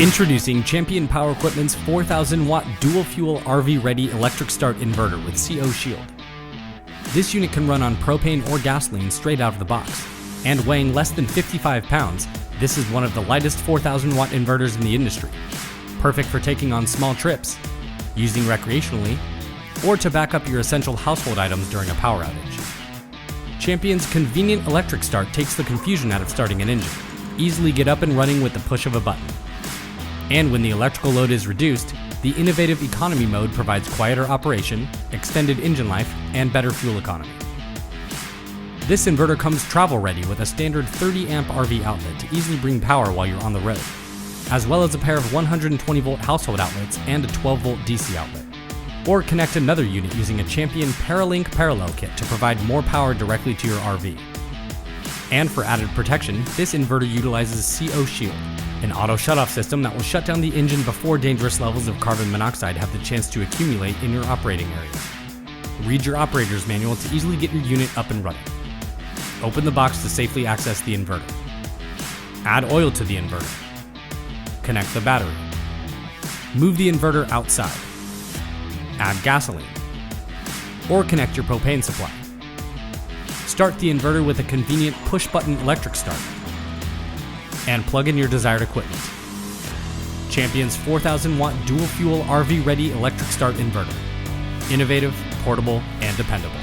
Introducing Champion Power Equipment's 4,000 watt dual fuel RV ready electric start inverter with CO Shield. This unit can run on propane or gasoline straight out of the box, and weighing less than 55 pounds, this is one of the lightest 4,000 watt inverters in the industry. Perfect for taking on small trips, using recreationally, or to back up your essential household items during a power outage. Champion's convenient electric start takes the confusion out of starting an engine. Easily get up and running with the push of a button. And when the electrical load is reduced, the innovative economy mode provides quieter operation, extended engine life, and better fuel economy. This inverter comes travel ready with a standard 30 amp RV outlet to easily bring power while you're on the road, as well as a pair of 120 volt household outlets and a 12 volt DC outlet. Or connect another unit using a Champion Paralink parallel kit to provide more power directly to your RV. And for added protection, this inverter utilizes CO Shield, an auto shutoff system that will shut down the engine before dangerous levels of carbon monoxide have the chance to accumulate in your operating area. Read your operator's manual to easily get your unit up and running. Open the box to safely access the inverter. Add oil to the inverter. Connect the battery. Move the inverter outside. Add gasoline. Or connect your propane supply. Start the inverter with a convenient push-button electric start. And plug in your desired equipment. Champion's 4,000 watt dual fuel RV ready electric start inverter. Innovative, portable, and dependable.